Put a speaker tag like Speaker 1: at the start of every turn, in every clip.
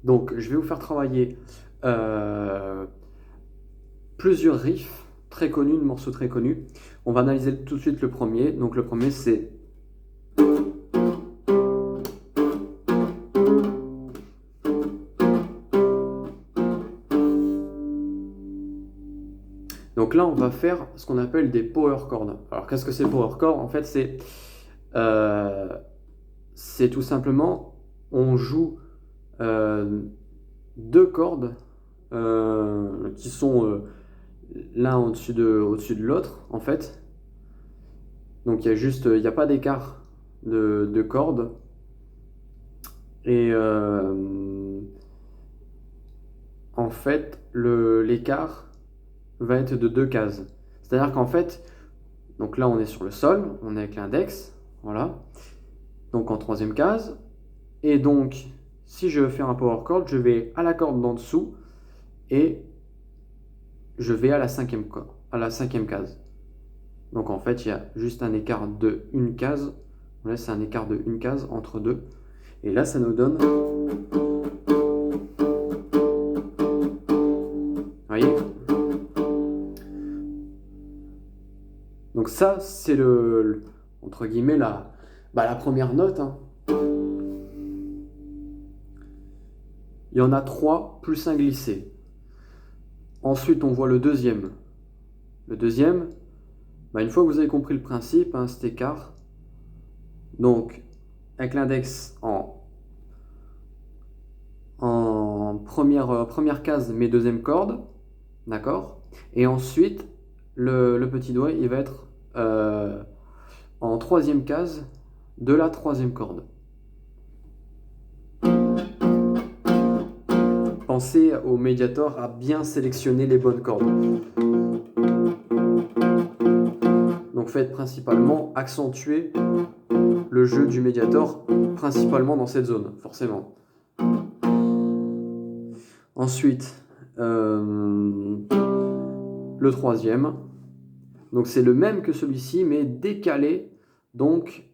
Speaker 1: Donc, je vais vous faire travailler plusieurs riffs très connus, de morceaux très connus. On va analyser tout de suite le premier. Donc, le premier, c'est... Donc là, on va faire ce qu'on appelle des power chords. Alors, qu'est-ce que c'est power chord? En fait, c'est tout simplement, on joue deux cordes qui sont l'un au-dessus de l'autre, en fait. Donc, il n'y a pas d'écart de cordes. Et en fait, l'écart va être de deux cases. C'est-à-dire qu'en fait, donc là, on est sur le sol, on est avec l'index, voilà. Donc en troisième case. Et donc, si je veux faire un power chord, je vais à la corde d'en dessous et je vais à la cinquième case. Donc en fait, il y a juste un écart de une case. Là, c'est un écart de une case entre deux. Et là, ça nous donne... Vous voyez? Donc ça, c'est entre guillemets, la première note, hein. Il y en a 3 plus un glissé. Ensuite, on voit le deuxième. Le deuxième, une fois que vous avez compris le principe, hein, cet écart, donc avec l'index en première case, mes deuxième corde, d'accord? Et ensuite, le petit doigt, il va être en troisième case de la troisième corde. Pensez au Mediator à bien sélectionner les bonnes cordes. Donc faites principalement accentuer le jeu du Mediator, principalement dans cette zone, forcément. Ensuite, le troisième. Donc c'est le même que celui-ci, mais décalé. Donc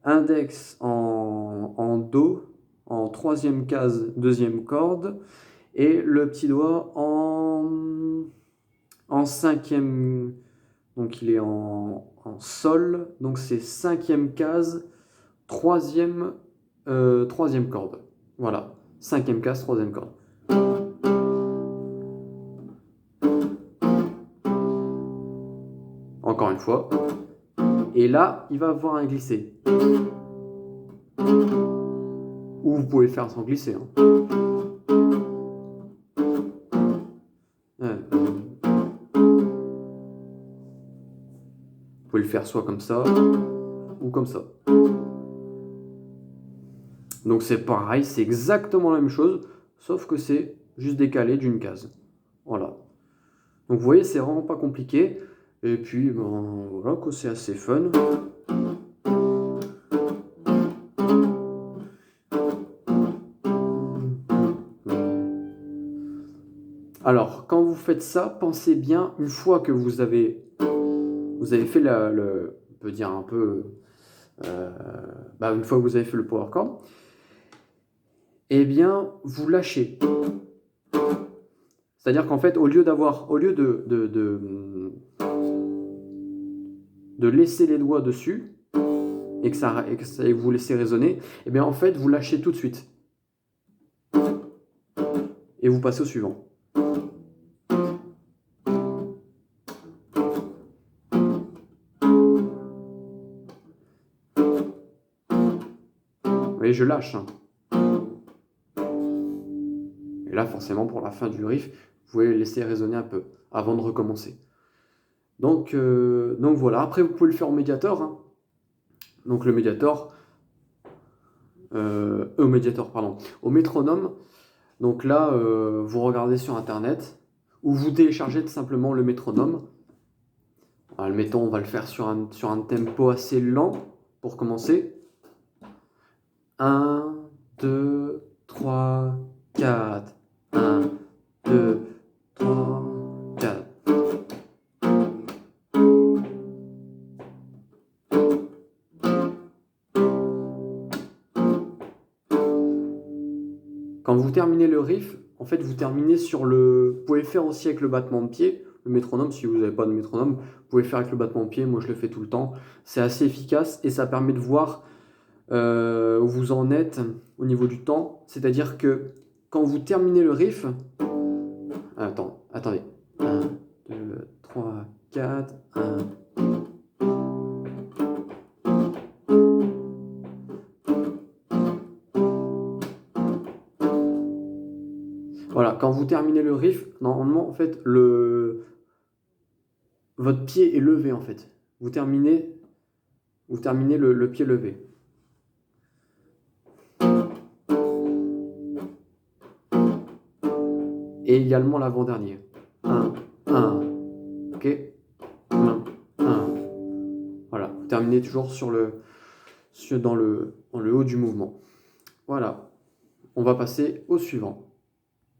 Speaker 1: index en Do, en troisième case, deuxième corde, et le petit doigt en cinquième, donc il est en Sol, donc c'est cinquième case, troisième corde. Voilà, cinquième case, troisième corde. Encore une fois. Et là, il va avoir un glissé. Ou vous pouvez le faire sans glisser, hein. Vous pouvez le faire soit comme ça, ou comme ça. Donc c'est pareil, c'est exactement la même chose, sauf que c'est juste décalé d'une case. Voilà. Donc vous voyez, c'est vraiment pas compliqué. Et puis, voilà, quoi, c'est assez fun. Alors, quand vous faites ça, pensez bien, une fois que vous avez fait on peut dire un peu, une fois que vous avez fait le power chord, eh bien, vous lâchez. C'est-à-dire qu'en fait, au lieu de laisser les doigts dessus et que vous laissez résonner, eh bien, en fait, vous lâchez tout de suite. Et vous passez au suivant. Vous voyez, je lâche, hein. Et là, forcément, pour la fin du riff, vous pouvez laisser résonner un peu avant de recommencer. Donc voilà. Après, vous pouvez le faire au Mediator, hein. Donc le Mediator, au métronome. Donc là, vous regardez sur Internet ou vous téléchargez tout simplement le métronome. Admettons, on va le faire sur un tempo assez lent pour commencer. 1, 2, 3, 4. 1, 2, 3, 4. Quand vous terminez le riff, en fait, vous terminez sur le... Vous pouvez faire aussi avec le battement de pied, le métronome, si vous n'avez pas de métronome, vous pouvez faire avec le battement de pied, moi je le fais tout le temps. C'est assez efficace et ça permet de voir où vous en êtes au niveau du temps. C'est-à-dire que quand vous terminez le riff... Attendez. 1, 2, 3, 4, 1... Voilà, quand vous terminez le riff, normalement, en fait, votre pied est levé, en fait. Vous terminez le pied levé. Et également l'avant-dernier. 1, 1. Ok 1, 1. Voilà, vous terminez toujours dans le haut du mouvement. Voilà, on va passer au suivant.